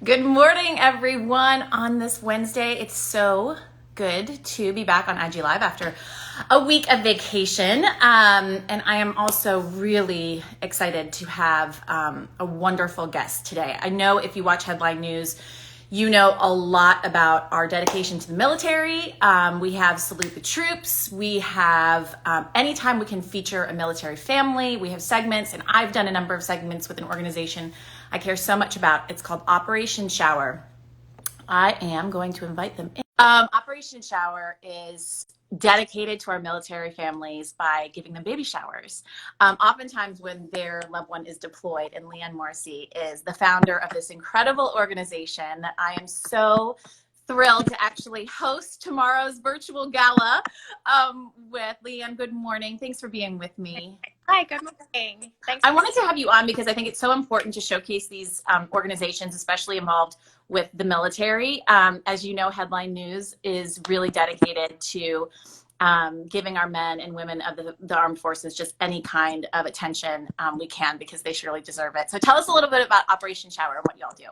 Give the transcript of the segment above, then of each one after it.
Good morning, everyone, on this Wednesday. It's so good to be back on IG Live after a week of vacation. And I am also really excited to have a wonderful guest today. I know if you watch Headline News, you know a lot about our dedication to the military. We have Salute the Troops. We have anytime we can feature a military family, we have segments, and I've done a number of segments with an organization I care so much about. It's called Operation Shower. I am going to invite them in. Operation Shower is dedicated to our military families by giving them baby showers. Oftentimes when their loved one is deployed, and Leanne Morrissey is the founder of this incredible organization that I am so thrilled to actually host tomorrow's virtual gala with. Leanne, good morning. Thanks for being with me. Hi, good morning. Thanks I for wanted to have you on because I think it's so important to showcase these organizations, especially involved with the military. As you know, Headline News is really dedicated to giving our men and women of the armed forces just any kind of attention we can, because they surely deserve it. So tell us a little bit about Operation Shower and what y'all do.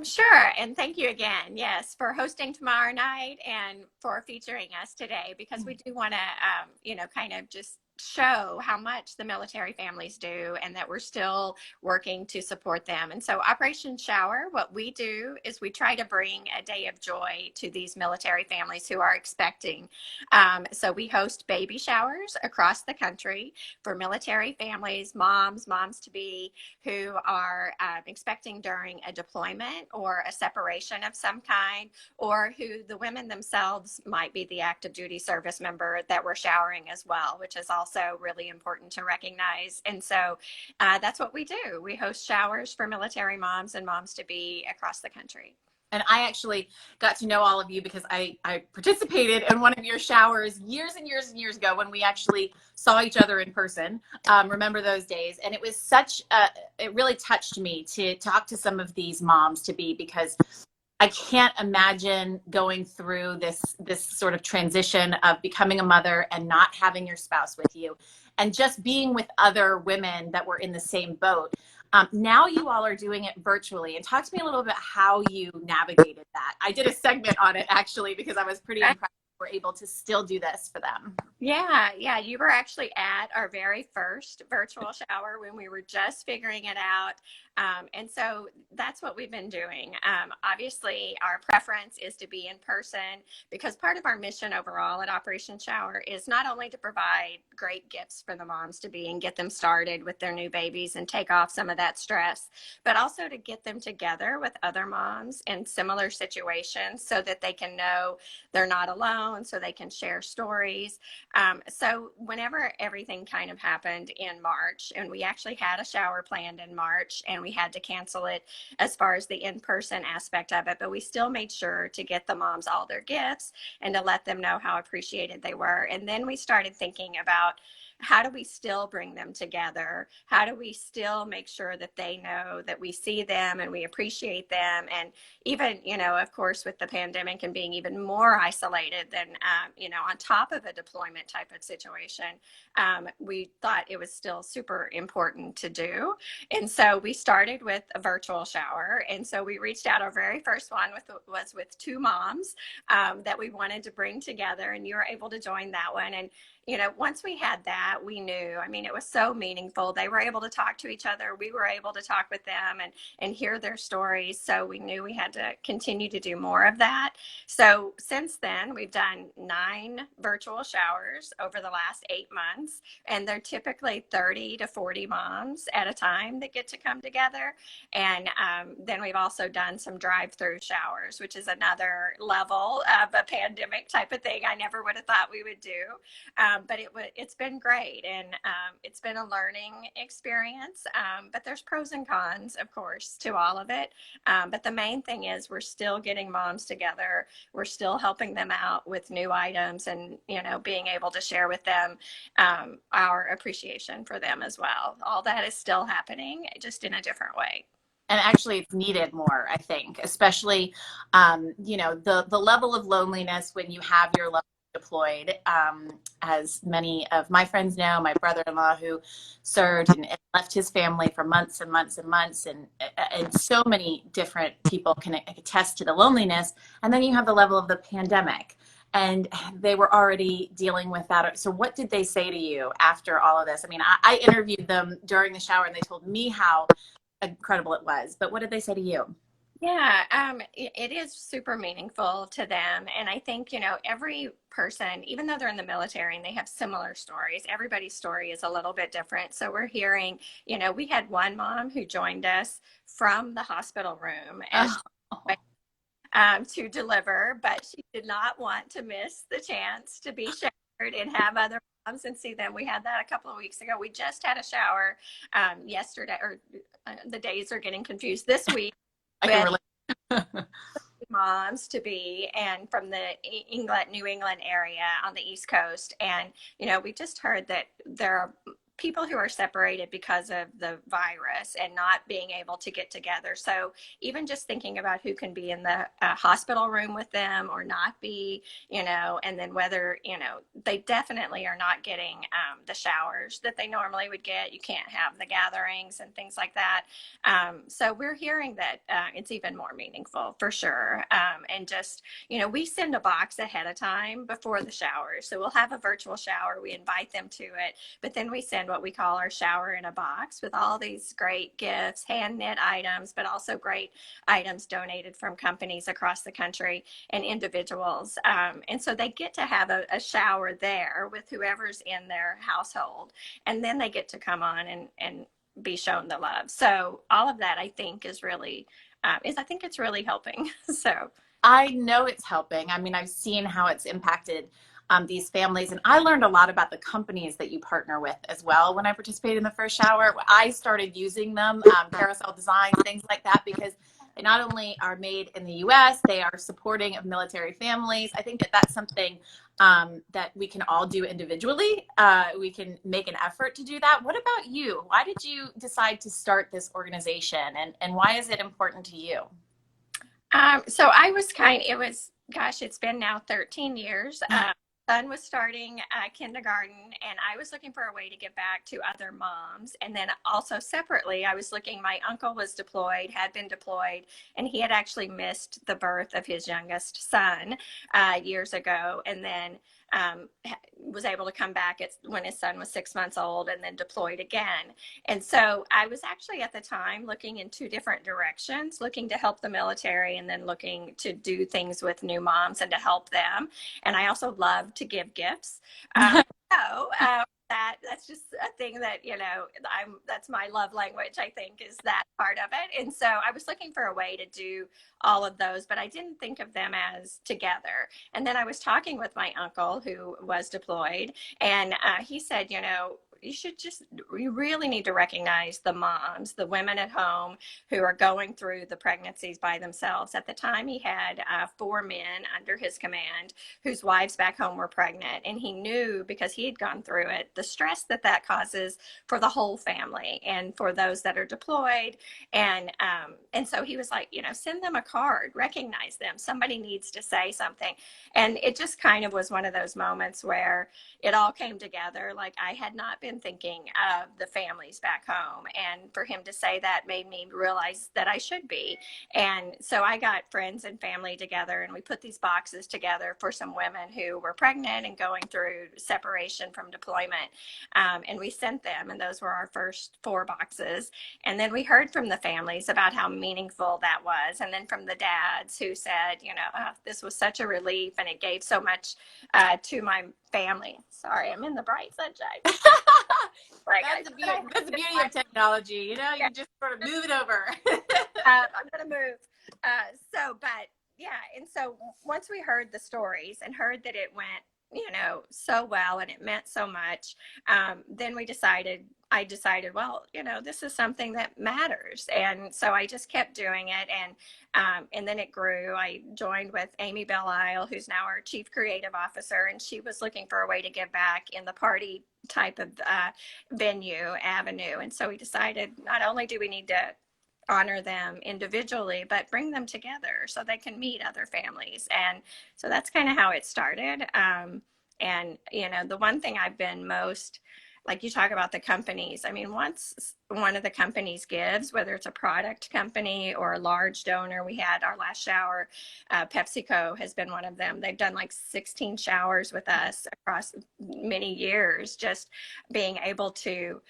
Sure. And thank you again, yes, for hosting tomorrow night and for featuring us today, because we do want to, kind of just show how much the military families do and that we're still working to support them. And so Operation Shower, what we do is we try to bring a day of joy to these military families who are expecting. So we host baby showers across the country for military families, moms to be, who are expecting during a deployment or a separation of some kind, or who the women themselves might be the active duty service member that we're showering as well, which is also really important to recognize. And so that's what we do. We host showers for military moms and moms to be across the country. And I actually got to know all of you because I participated in one of your showers years and years and years ago when we actually saw each other in person. Remember those days? And it was it really touched me to talk to some of these moms to be, because I can't imagine going through this sort of transition of becoming a mother and not having your spouse with you, and just being with other women that were in the same boat. Now you all are doing it virtually, and talk to me a little bit how you navigated that. I did a segment on it actually because I was pretty impressed we're able to still do this for them. Yeah, you were actually at our very first virtual shower when we were just figuring it out. And so that's what we've been doing. Obviously, our preference is to be in person, because part of our mission overall at Operation Shower is not only to provide great gifts for the moms to be and get them started with their new babies and take off some of that stress, but also to get them together with other moms in similar situations so that they can know they're not alone, so they can share stories. So whenever everything kind of happened in March, and we actually had a shower planned in March, and we had to cancel it as far as the in-person aspect of it, but we still made sure to get the moms all their gifts and to let them know how appreciated they were. And then we started thinking about, how do we still bring them together? How do we still make sure that they know that we see them and we appreciate them? And even, of course, with the pandemic and being even more isolated than, on top of a deployment type of situation, we thought it was still super important to do. And so we started with a virtual shower. And so we reached out, our very first one was with two moms that we wanted to bring together, and you were able to join that one. And once we had that, we knew, it was so meaningful. They were able to talk to each other. We were able to talk with them and hear their stories. So we knew we had to continue to do more of that. So since then, we've done 9 virtual showers over the last 8 months, and they're typically 30 to 40 moms at a time that get to come together. And then we've also done some drive-through showers, which is another level of a pandemic type of thing I never would have thought we would do. But it's been great, and it's been a learning experience. But there's pros and cons, of course, to all of it. But the main thing is we're still getting moms together. We're still helping them out with new items, and being able to share with them our appreciation for them as well. All that is still happening, just in a different way. And actually it's needed more, I think, especially the level of loneliness when you have your deployed, as many of my friends know. My brother-in-law who served and left his family for months and months and months, and so many different people can attest to the loneliness. And then you have the level of the pandemic, and they were already dealing with that. So what did they say to you after all of this? I mean, I interviewed them during the shower, and they told me how incredible it was. But what did they say to you? Yeah, it is super meaningful to them. And I think, every person, even though they're in the military and they have similar stories, everybody's story is a little bit different. So we're hearing, we had one mom who joined us from the hospital room as Oh. to deliver, but she did not want to miss the chance to be showered and have other moms and see them. We had that a couple of weeks ago. We just had a shower yesterday, or the days are getting confused this week. I can relate. Moms to be, and from the New England area on the East Coast. And, we just heard that there are people who are separated because of the virus and not being able to get together. So even just thinking about who can be in the hospital room with them or not be, and then whether, they definitely are not getting the showers that they normally would get. You can't have the gatherings and things like that. So we're hearing that it's even more meaningful for sure. And just, we send a box ahead of time before the shower. So we'll have a virtual shower. We invite them to it, but then we send what we call our shower in a box with all these great gifts, hand knit items, but also great items donated from companies across the country and individuals. And so they get to have a shower there with whoever's in their household. And then they get to come on and be shown the love. So all of that, I think, is really, I think it's really helping. So I know it's helping. I mean, I've seen how it's impacted these families, and I learned a lot about the companies that you partner with as well when I participated in the first shower. I started using them, Carousel Designs, things like that, because they not only are made in the US, they are supporting of military families. I think that that's something that we can all do individually. We can make an effort to do that. What about you? Why did you decide to start this organization, and why is it important to you? So it was, gosh, it's been now 13 years. Son was starting kindergarten, and I was looking for a way to give back to other moms. And then also separately, I was looking, my uncle was deployed, had been deployed, and he had actually missed the birth of his youngest son years ago. And then was able to come back when his son was 6 months old, and then deployed again. And so I was actually at the time looking in two different directions, looking to help the military and then looking to do things with new moms and to help them. And I also love to give gifts. So that's just a thing that, that's my love language, I think, is that part of it. And so I was looking for a way to do all of those, but I didn't think of them as together. And then I was talking with my uncle who was deployed, and he said, you really need to recognize the moms, the women at home who are going through the pregnancies by themselves. At the time, he had 4 men under his command whose wives back home were pregnant. And he knew, because he had gone through it, the stress that causes for the whole family and for those that are deployed. And so he was like, send them a card, recognize them. Somebody needs to say something. And it just kind of was one of those moments where it all came together. Like, I had not been thinking of the families back home, and for him to say that made me realize that I should be. And so I got friends and family together, and we put these boxes together for some women who were pregnant and going through separation from deployment, and we sent them, and those were our first 4 boxes. And then we heard from the families about how meaningful that was, and then from the dads who said, this was such a relief, and it gave so much to my family. Sorry, I'm in the bright sunshine. That's the beauty of technology. You just sort of move it over. I'm going to move. But yeah. And so once we heard the stories and heard that it went, so well, and it meant so much, then I decided, well, this is something that matters. And so I just kept doing it. And then it grew. I joined with Amy Belle-Isle, who's now our Chief Creative Officer, and she was looking for a way to give back in the party type of avenue. And so we decided, not only do we need to honor them individually, but bring them together so they can meet other families. And so that's kind of how it started. And, the one thing I've been most, like you talk about the companies, I mean, once one of the companies gives, whether it's a product company or a large donor, we had our last shower, PepsiCo has been one of them. They've done like 16 showers with us across many years, just being able to,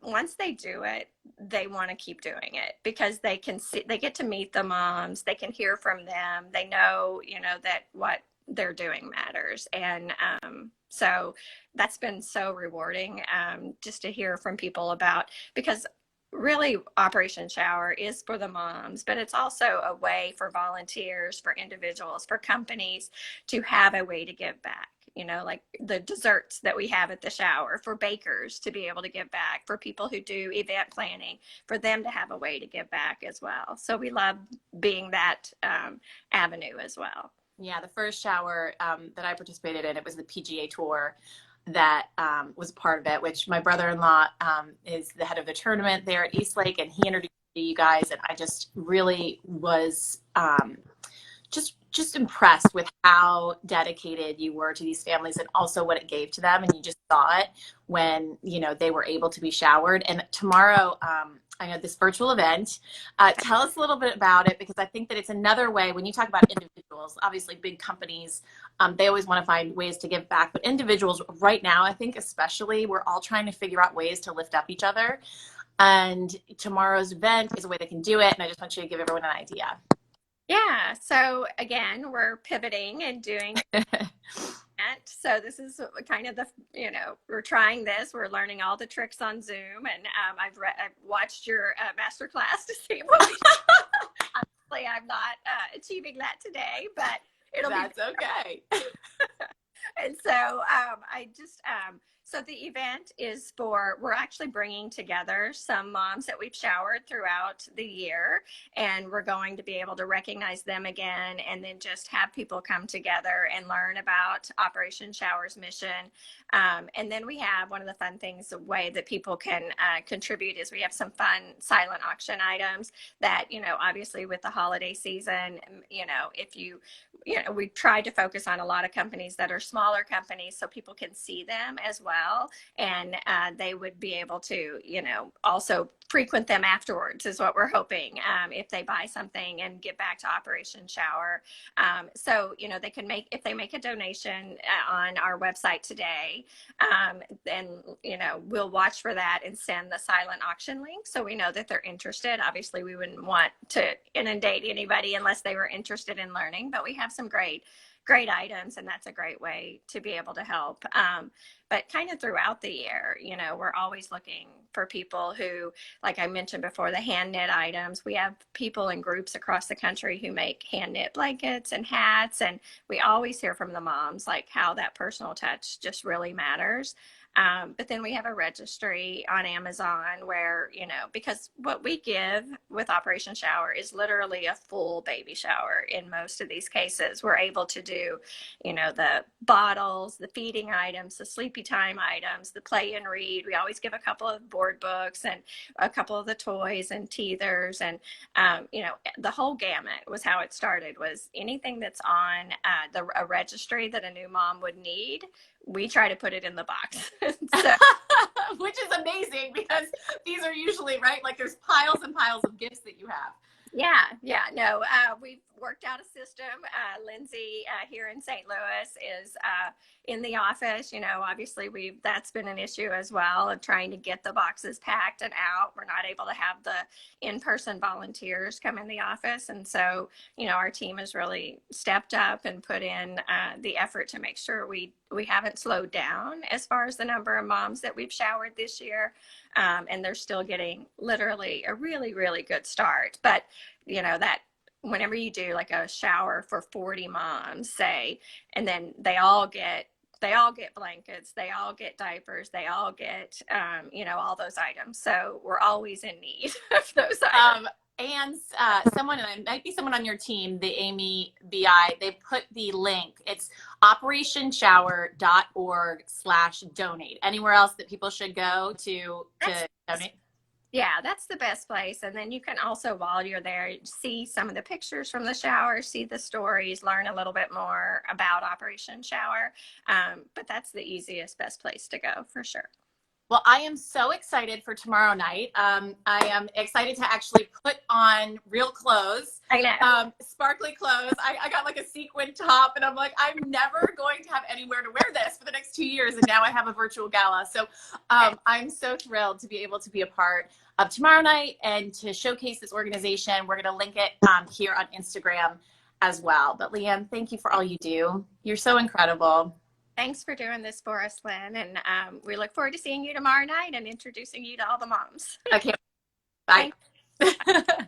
once they do it, they want to keep doing it because they can see, they get to meet the moms, they can hear from them, they know, that what they're doing matters. And so that's been so rewarding, just to hear from people about, because really Operation Shower is for the moms, but it's also a way for volunteers, for individuals, for companies to have a way to give back. Like the desserts that we have at the shower, for bakers to be able to give back, for people who do event planning, for them to have a way to give back as well. So we love being that avenue as well. Yeah, the first shower that I participated in, it was the PGA Tour that was part of it, which my brother-in-law is the head of the tournament there at Eastlake, and he introduced me to you guys, and I just really was just impressed with how dedicated you were to these families and also what it gave to them. And you just saw it when, they were able to be showered. And tomorrow, I know this virtual event, tell us a little bit about it, because I think that it's another way when you talk about individuals, obviously big companies, they always want to find ways to give back, but individuals right now, I think especially, we're all trying to figure out ways to lift up each other. And tomorrow's event is a way they can do it. And I just want you to give everyone an idea. Yeah. So again, we're pivoting and doing that. So this is kind of we're trying this. We're learning all the tricks on Zoom, and I've watched your master class to see what we Obviously, I'm not achieving that today, but That's okay. And so so the event is we're actually bringing together some moms that we've showered throughout the year, and we're going to be able to recognize them again, and then just have people come together and learn about Operation Shower's mission. And then we have one of the fun things, the way that people can contribute, is we have some fun silent auction items that, obviously with the holiday season, we try to focus on a lot of companies that are smaller companies so people can see them as well. And they would be able to, also frequent them afterwards, is what we're hoping, if they buy something and get back to Operation Shower. So, they can if they make a donation on our website today, then, we'll watch for that and send the silent auction link so we know that they're interested. Obviously, we wouldn't want to inundate anybody unless they were interested in learning, but we have some great items, and that's a great way to be able to help. But kind of throughout the year, we're always looking for people who, like I mentioned before, the hand knit items. We have people in groups across the country who make hand knit blankets and hats, and we always hear from the moms like how that personal touch just really matters. But then we have a registry on Amazon where, because what we give with Operation Shower is literally a full baby shower in most of these cases. We're able to do, the bottles, the feeding items, the sleepy time items, the play and read. We always give a couple of board books and a couple of the toys and teethers. And, the whole gamut was how it started, was anything that's on a registry that a new mom would need, we try to put it in the box. So, which is amazing, because these are usually, right, like there's piles and piles of gifts that you have. Yeah. No, we've worked out a system. Lindsay here in St. Louis is in the office. Obviously that's been an issue as well, of trying to get the boxes packed and out. We're not able to have the in-person volunteers come in the office. And so, our team has really stepped up and put in the effort to make sure we haven't slowed down as far as the number of moms that we've showered this year. And they're still getting literally a really, really good start. But, that whenever you do like a shower for 40 moms, say, and then they all get blankets, they all get diapers, they all get, all those items. So we're always in need of those items. And someone, and it might be someone on your team, the Amy BI, they put the link. It's operationshower.org/donate. Anywhere else that people should go to donate? Yeah, that's the best place. And then you can also, while you're there, see some of the pictures from the shower, see the stories, learn a little bit more about Operation Shower. But that's the easiest, best place to go for sure. Well, I am so excited for tomorrow night. I am excited to actually put on real clothes, I know. sparkly clothes. I got like a sequin top, and I'm like, I'm never going to have anywhere to wear this for the next 2 years. And now I have a virtual gala. So I'm so thrilled to be able to be a part of tomorrow night and to showcase this organization. We're going to link it here on Instagram as well. But Leanne, thank you for all you do. You're so incredible. Thanks for doing this for us, Lynn. And we look forward to seeing you tomorrow night and introducing you to all the moms. Okay, bye. Thanks.